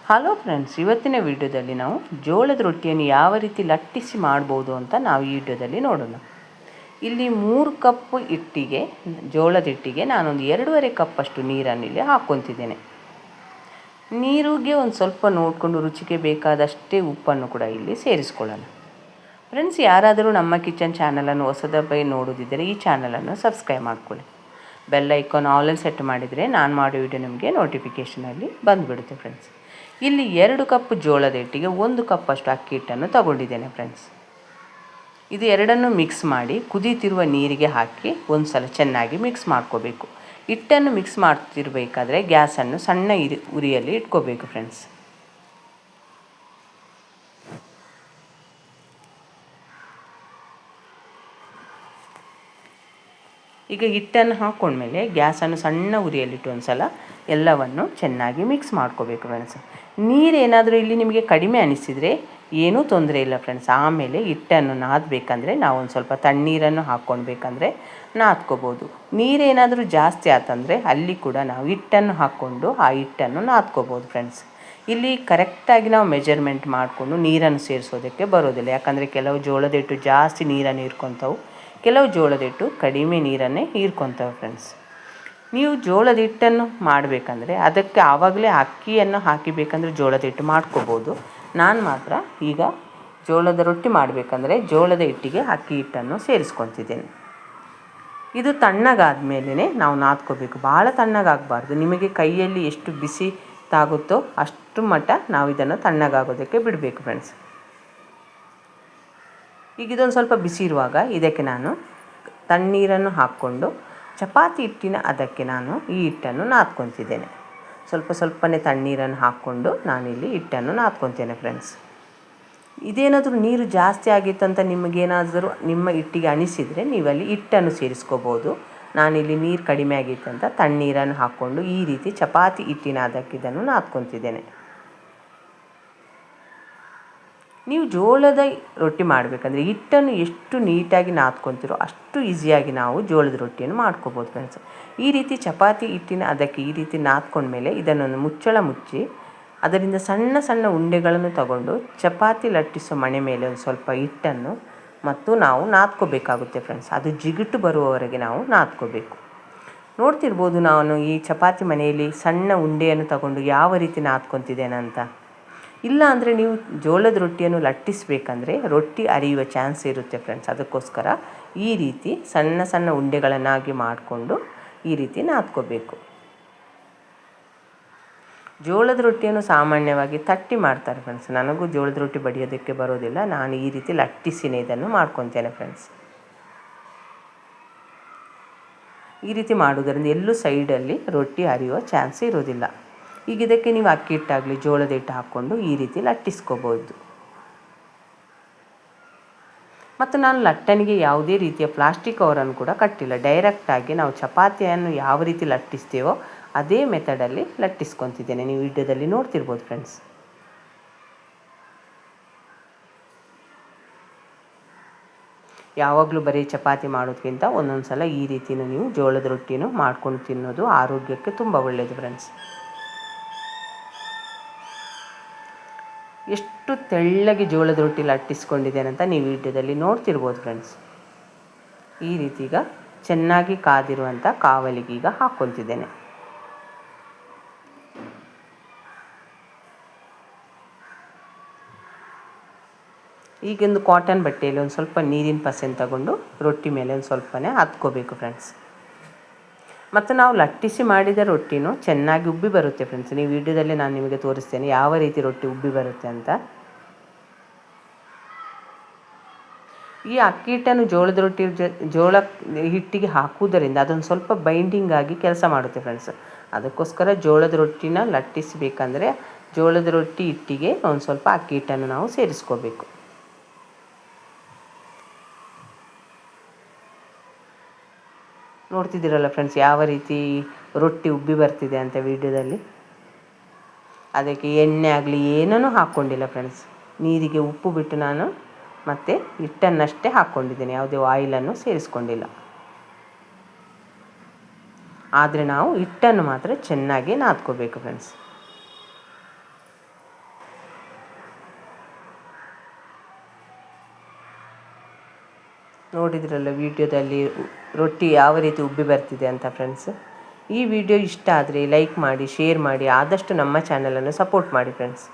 Hello friends, ಇವತ್ತಿನ ವಿಡಿಯೋದಲ್ಲಿ ನಾವು ಜೋಳದ ರೊಟ್ಟಿಯನ್ನು ಯಾವ ರೀತಿ ಲಟ್ಟಿಸಿ ಮಾಡ್ಬೋದು ಅಂತ ನಾವು ಈ ವಿಡಿಯೋದಲ್ಲಿ ನೋಡೋಣ. ಇಲ್ಲಿ 3 ಕಪ್ ಹಿಟ್ಟಿಗೆ, ಜೋಳದ ಹಿಟ್ಟಿಗೆ ನಾನೊಂದು 2.5 ಕಪ್ಪಷ್ಟು ನೀರನ್ನು ಇಲ್ಲಿ ಹಾಕ್ಕೊತಿದ್ದೇನೆ. ನೀರಿಗೆ ಒಂದು ಸ್ವಲ್ಪ ನೋಡಿಕೊಂಡು ರುಚಿಗೆ ಬೇಕಾದಷ್ಟೇ ಉಪ್ಪನ್ನು ಕೂಡ ಇಲ್ಲಿ ಸೇರಿಸ್ಕೊಳ್ಳೋಣ. ಫ್ರೆಂಡ್ಸ್, ಯಾರಾದರೂ ನಮ್ಮ ಕಿಚನ್ ಚಾನಲನ್ನು ಹೊಸದಾಗಿ ನೋಡೋದಿದ್ದರೆ ಈ ಚಾನಲನ್ನು ಸಬ್ಸ್ಕ್ರೈಬ್ ಮಾಡ್ಕೊಳ್ಳಿ. ಬೆಲ್ ಐಕಾನ್ ಆಲಲ್ಲಿ ಸೆಟ್ ಮಾಡಿದರೆ ನಾನು ಮಾಡೋ ವಿಡಿಯೋ ನಿಮಗೆ ನೋಟಿಫಿಕೇಷನಲ್ಲಿ ಬಂದುಬಿಡುತ್ತೆ. ಫ್ರೆಂಡ್ಸ್, ಇಲ್ಲಿ 2 ಕಪ್ ಜೋಳದ ಹಿಟ್ಟಿಗೆ 1 ಕಪ್ಪಷ್ಟು ಅಕ್ಕಿ ಹಿಟ್ಟನ್ನು ತಗೊಂಡಿದ್ದೇನೆ. ಫ್ರೆಂಡ್ಸ್, ಇದು ಎರಡನ್ನು ಮಿಕ್ಸ್ ಮಾಡಿ ಕುದೀತಿರುವ ನೀರಿಗೆ ಹಾಕಿ ಒಂದು ಸಲ ಚೆನ್ನಾಗಿ ಮಿಕ್ಸ್ ಮಾಡ್ಕೋಬೇಕು. ಹಿಟ್ಟನ್ನು ಮಿಕ್ಸ್ ಮಾಡ್ತಿರ್ಬೇಕಾದ್ರೆ ಗ್ಯಾಸನ್ನು ಸಣ್ಣ ಉರಿಯಲ್ಲಿ ಇಟ್ಕೋಬೇಕು. ಫ್ರೆಂಡ್ಸ್, ಈಗ ಹಿಟ್ಟನ್ನು ಹಾಕ್ಕೊಂಡ್ಮೇಲೆ ಗ್ಯಾಸನ್ನು ಸಣ್ಣ ಉರಿಯಲ್ಲಿಟ್ಟು ಒಂದು ಸಲ ಎಲ್ಲವನ್ನು ಚೆನ್ನಾಗಿ ಮಿಕ್ಸ್ ಮಾಡ್ಕೋಬೇಕು. ಫ್ರೆಂಡ್ಸ್, ನೀರೇನಾದರೂ ಇಲ್ಲಿ ನಿಮಗೆ ಕಡಿಮೆ ಅನಿಸಿದರೆ ಏನೂ ತೊಂದರೆ ಇಲ್ಲ. ಫ್ರೆಂಡ್ಸ್, ಆಮೇಲೆ ಹಿಟ್ಟನ್ನು ನಾದಬೇಕಂದ್ರೆ ನಾವು ಒಂದು ಸ್ವಲ್ಪ ತಣ್ಣೀರನ್ನು ಹಾಕ್ಕೊಳ್ಬೇಕಂದ್ರೆ ನಾದ್ಕೋಬೋದು. ನೀರೇನಾದರೂ ಜಾಸ್ತಿ ಆತಂದರೆ ಅಲ್ಲಿ ಕೂಡ ನಾವು ಹಿಟ್ಟನ್ನು ಹಾಕ್ಕೊಂಡು ಆ ಹಿಟ್ಟನ್ನು ನಾದ್ಕೋಬೋದು. ಫ್ರೆಂಡ್ಸ್, ಇಲ್ಲಿ ಕರೆಕ್ಟಾಗಿ ನಾವು ಮೆಜರ್ಮೆಂಟ್ ಮಾಡಿಕೊಂಡು ನೀರನ್ನು ಸೇರಿಸೋದಕ್ಕೆ ಬರೋದಿಲ್ಲ. ಯಾಕಂದರೆ ಕೆಲವು ಜೋಳದ ಹಿಟ್ಟು ಜಾಸ್ತಿ ನೀರನ್ನು ಹೀರ್ಕೊತಾವೆ, ಕೆಲವು ಜೋಳದ ಹಿಟ್ಟು ಕಡಿಮೆ ನೀರನ್ನೇ ಹೀರ್ಕೊತಾವೆ. ಫ್ರೆಂಡ್ಸ್, ನೀವು ಜೋಳದ ಹಿಟ್ಟನ್ನು ಮಾಡಬೇಕಂದ್ರೆ ಅದಕ್ಕೆ ಆವಾಗಲೇ ಅಕ್ಕಿಯನ್ನು ಹಾಕಿಬೇಕಂದ್ರೆ ಜೋಳದ ಹಿಟ್ಟು ಮಾಡ್ಕೋಬೋದು. ನಾನು ಮಾತ್ರ ಈಗ ಜೋಳದ ರೊಟ್ಟಿ ಮಾಡಬೇಕಂದ್ರೆ ಜೋಳದ ಹಿಟ್ಟಿಗೆ ಅಕ್ಕಿ ಹಿಟ್ಟನ್ನು ಸೇರಿಸ್ಕೊತಿದ್ದೇನೆ. ಇದು ತಣ್ಣಗಾದ ಮೇಲೇ ನಾವು ನಾದ್ಕೋಬೇಕು. ಭಾಳ ತಣ್ಣಗಾಗಬಾರ್ದು. ನಿಮಗೆ ಕೈಯಲ್ಲಿ ಎಷ್ಟು ಬಿಸಿ ತಾಗುತ್ತೋ ಅಷ್ಟು ಮಟ್ಟ ನಾವು ಇದನ್ನು ತಣ್ಣಗಾಗೋದಕ್ಕೆ ಬಿಡಬೇಕು. ಫ್ರೆಂಡ್ಸ್, ಈಗ ಇದೊಂದು ಸ್ವಲ್ಪ ಬಿಸಿ ಇರುವಾಗ ಇದಕ್ಕೆ ನಾನು ತಣ್ಣೀರನ್ನು ಹಾಕ್ಕೊಂಡು ಚಪಾತಿ ಹಿಟ್ಟಿನ ಅದಕ್ಕೆ ನಾನು ಈ ಹಿಟ್ಟನ್ನು ನಾದ್ಕೊತಿದ್ದೇನೆ. ಸ್ವಲ್ಪನೇ ತಣ್ಣೀರನ್ನು ಹಾಕ್ಕೊಂಡು ನಾನಿಲ್ಲಿ ಹಿಟ್ಟನ್ನು ನಾದ್ಕೊತೇನೆ. ಫ್ರೆಂಡ್ಸ್, ಇದೇನಾದರೂ ನೀರು ಜಾಸ್ತಿ ಆಗಿತ್ತಂತ ನಿಮಗೇನಾದರೂ ನಿಮ್ಮ ಹಿಟ್ಟಿಗೆ ಅನಿಸಿದರೆ ನೀವಲ್ಲಿ ಹಿಟ್ಟನ್ನು ಸೇರಿಸ್ಕೋಬೋದು. ನಾನಿಲ್ಲಿ ನೀರು ಕಡಿಮೆ ಆಗಿತ್ತಂತ ತಣ್ಣೀರನ್ನು ಹಾಕ್ಕೊಂಡು ಈ ರೀತಿ ಚಪಾತಿ ಹಿಟ್ಟಿನ ಅದಕ್ಕೆ ಇದನ್ನು ನಾದ್ಕೊತಿದ್ದೇನೆ. ನೀವು ಜೋಳದ ರೊಟ್ಟಿ ಮಾಡಬೇಕಂದ್ರೆ ಹಿಟ್ಟನ್ನು ಎಷ್ಟು ನೀಟಾಗಿ ನಾದ್ಕೊತಿರೋ ಅಷ್ಟು ಈಸಿಯಾಗಿ ನಾವು ಜೋಳದ ರೊಟ್ಟಿಯನ್ನು ಮಾಡ್ಕೋಬೋದು. ಫ್ರೆಂಡ್ಸ್, ಈ ರೀತಿ ಚಪಾತಿ ಹಿಟ್ಟಿನ ಅದಕ್ಕೆ ಈ ರೀತಿ ನಾದ್ಕೊಂಡ್ಮೇಲೆ ಇದನ್ನೊಂದು ಮುಚ್ಚಳ ಮುಚ್ಚಿ ಅದರಿಂದ ಸಣ್ಣ ಸಣ್ಣ ಉಂಡೆಗಳನ್ನು ತಗೊಂಡು ಚಪಾತಿ ಲಟ್ಟಿಸೋ ಮಣೆ ಮೇಲೆ ಒಂದು ಸ್ವಲ್ಪ ಹಿಟ್ಟನ್ನು ಮತ್ತು ನಾವು ನಾದ್ಕೋಬೇಕಾಗುತ್ತೆ. ಫ್ರೆಂಡ್ಸ್, ಅದು ಜಿಗುಟು ಬರುವವರೆಗೆ ನಾವು ನಾದ್ಕೋಬೇಕು. ನೋಡ್ತಿರ್ಬೋದು ನಾನು ಈ ಚಪಾತಿ ಮನೆಯಲ್ಲಿ ಸಣ್ಣ ಉಂಡೆಯನ್ನು ತಗೊಂಡು ಯಾವ ರೀತಿ ನಾದ್ಕೊತಿದ್ದೇನೆ ಅಂತ. ಇಲ್ಲ ಅಂದರೆ ನೀವು ಜೋಳದ ರೊಟ್ಟಿಯನ್ನು ಲಟ್ಟಿಸಬೇಕಂದ್ರೆ ರೊಟ್ಟಿ ಅರಿಯುವ ಚಾನ್ಸ್ ಇರುತ್ತೆ. ಫ್ರೆಂಡ್ಸ್, ಅದಕ್ಕೋಸ್ಕರ ಈ ರೀತಿ ಸಣ್ಣ ಸಣ್ಣ ಉಂಡೆಗಳನ್ನಾಗಿ ಮಾಡಿಕೊಂಡು ಈ ರೀತಿ ನಾದ್ಕೋಬೇಕು. ಜೋಳದ ರೊಟ್ಟಿಯನ್ನು ಸಾಮಾನ್ಯವಾಗಿ ತಟ್ಟಿ ಮಾಡ್ತಾರೆ. ಫ್ರೆಂಡ್ಸ್, ನನಗೂ ಜೋಳದ ರೊಟ್ಟಿ ಬಡಿಯೋದಕ್ಕೆ ಬರೋದಿಲ್ಲ. ನಾನು ಈ ರೀತಿ ಲಟ್ಟಿಸಿನೇ ಇದನ್ನು ಮಾಡ್ಕೊತೇನೆ. ಫ್ರೆಂಡ್ಸ್, ಈ ರೀತಿ ಮಾಡೋದರಿಂದ ಎಲ್ಲೂ ಸೈಡಲ್ಲಿ ರೊಟ್ಟಿ ಹರಿಯುವ ಚಾನ್ಸ್ ಇರೋದಿಲ್ಲ. ಈಗ ಇದಕ್ಕೆ ನೀವು ಅಕ್ಕಿ ಹಿಟ್ಟಾಗಲಿ ಜೋಳದ ಹಿಟ್ಟು ಹಾಕ್ಕೊಂಡು ಈ ರೀತಿ ಲಟ್ಟಿಸ್ಕೋಬೋದು. ಮತ್ತು ನಾನು ಲಟ್ಟಣಿಗೆ ಯಾವುದೇ ರೀತಿಯ ಪ್ಲಾಸ್ಟಿಕ್ ಕವರನ್ನು ಕೂಡ ಕಟ್ಟಿಲ್ಲ. ಡೈರೆಕ್ಟಾಗಿ ನಾವು ಚಪಾತಿಯನ್ನು ಯಾವ ರೀತಿ ಲಟ್ಟಿಸ್ತೀವೋ ಅದೇ ಮೆಥಡಲ್ಲಿ ಲಟ್ಟಿಸ್ಕೊತಿದ್ದೇನೆ. ನೀವು ವಿಡಿಯೋದಲ್ಲಿ ನೋಡ್ತಿರ್ಬೋದು. ಫ್ರೆಂಡ್ಸ್, ಯಾವಾಗಲೂ ಬರೀ ಚಪಾತಿ ಮಾಡೋದಕ್ಕಿಂತ ಒಂದೊಂದು ಸಲ ಈ ರೀತಿಯೂ ನೀವು ಜೋಳದ ರೊಟ್ಟಿನೂ ಮಾಡ್ಕೊಂಡು ತಿನ್ನೋದು ಆರೋಗ್ಯಕ್ಕೆ ತುಂಬ ಒಳ್ಳೆಯದು. ಫ್ರೆಂಡ್ಸ್, ಎಷ್ಟು ತೆಳ್ಳಗೆ ಜೋಳದ ರೊಟ್ಟಿ ಲಟ್ಟಿಸ್ಕೊಂಡಿದ್ದೇನೆ ಅಂತ ನೀವು ವಿಡಿಯೋದಲ್ಲಿ ನೋಡ್ತಿರ್ಬೋದು. ಫ್ರೆಂಡ್ಸ್, ಈ ರೀತಿ ಈಗ ಚೆನ್ನಾಗಿ ಕಾದಿರುವಂಥ ಕಾವಲಿಗೆ ಈಗ ಹಾಕ್ಕೊತಿದ್ದೇನೆ. ಈಗೊಂದು ಕಾಟನ್ ಬಟ್ಟೆಯಲ್ಲಿ ಒಂದು ಸ್ವಲ್ಪ ನೀರಿನ ಪಸೆನ್ ತಗೊಂಡು ರೊಟ್ಟಿ ಮೇಲೆ ಒಂದು ಸ್ವಲ್ಪನೇ ಹತ್ಕೋಬೇಕು. ಫ್ರೆಂಡ್ಸ್, ಮತ್ತು ನಾವು ಲಟ್ಟಿಸಿ ಮಾಡಿದ ರೊಟ್ಟಿನೂ ಚೆನ್ನಾಗಿ ಉಬ್ಬಿ ಬರುತ್ತೆ. ಫ್ರೆಂಡ್ಸ್, ನೀವು ವಿಡಿಯೋದಲ್ಲಿ ನಾನು ನಿಮಗೆ ತೋರಿಸ್ತೇನೆ ಯಾವ ರೀತಿ ರೊಟ್ಟಿ ಉಬ್ಬಿ ಬರುತ್ತೆ ಅಂತ. ಈ ಅಕ್ಕಿ ಹಿಟ್ಟನ್ನು ಜೋಳದ ರೊಟ್ಟಿ ಜೋಳ ಹಿಟ್ಟಿಗೆ ಹಾಕುವುದರಿಂದ ಅದೊಂದು ಸ್ವಲ್ಪ ಬೈಂಡಿಂಗ್ ಆಗಿ ಕೆಲಸ ಮಾಡುತ್ತೆ. ಫ್ರೆಂಡ್ಸ್, ಅದಕ್ಕೋಸ್ಕರ ಜೋಳದ ರೊಟ್ಟಿನ ಲಟ್ಟಿಸಬೇಕಂದ್ರೆ ಜೋಳದ ರೊಟ್ಟಿ ಹಿಟ್ಟಿಗೆ ಒಂದು ಸ್ವಲ್ಪ ಅಕ್ಕಿ ಹಿಟ್ಟನ್ನು ನಾವು ಸೇರಿಸ್ಕೋಬೇಕು. ನೋಡ್ತಿದ್ದೀರಲ್ಲ ಫ್ರೆಂಡ್ಸ್, ಯಾವ ರೀತಿ ರೊಟ್ಟಿ ಉಬ್ಬಿ ಬರ್ತಿದೆ ಅಂತ ವಿಡಿಯೋದಲ್ಲಿ. ಅದಕ್ಕೆ ಎಣ್ಣೆ ಆಗಲಿ ಏನೂ ಹಾಕ್ಕೊಂಡಿಲ್ಲ. ಫ್ರೆಂಡ್ಸ್, ನೀರಿಗೆ ಉಪ್ಪು ಬಿಟ್ಟು ನಾನು ಮತ್ತು ಹಿಟ್ಟನ್ನಷ್ಟೇ ಹಾಕ್ಕೊಂಡಿದ್ದೇನೆ. ಯಾವುದೇ ಆಯಿಲನ್ನು ಸೇರಿಸ್ಕೊಂಡಿಲ್ಲ. ಆದರೆ ನಾವು ಹಿಟ್ಟನ್ನು ಮಾತ್ರ ಚೆನ್ನಾಗಿ ನಾದ್ಕೋಬೇಕು. ಫ್ರೆಂಡ್ಸ್, ನೋಡಿದ್ರಲ್ಲ ವಿಡಿಯೋದಲ್ಲಿ ರೊಟ್ಟಿ ಯಾವ ರೀತಿ ಉಬ್ಬಿ ಬರ್ತಿದೆ ಅಂತ ಫ್ರೆಂಡ್ಸ್. ಈ ವಿಡಿಯೋ ಇಷ್ಟ ಆದರೆ ಲೈಕ್ ಮಾಡಿ, ಶೇರ್ ಮಾಡಿ, ಆದಷ್ಟು ನಮ್ಮ ಚಾನಲನ್ನು ಸಪೋರ್ಟ್ ಮಾಡಿ ಫ್ರೆಂಡ್ಸ್.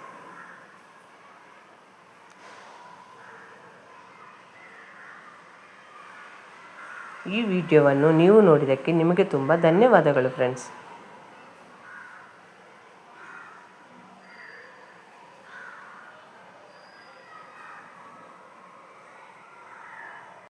ಈ ವಿಡಿಯೋವನ್ನು ನೀವು ನೋಡಿದ್ದಕ್ಕೆ ನಿಮಗೆ ತುಂಬ ಧನ್ಯವಾದಗಳು ಫ್ರೆಂಡ್ಸ್.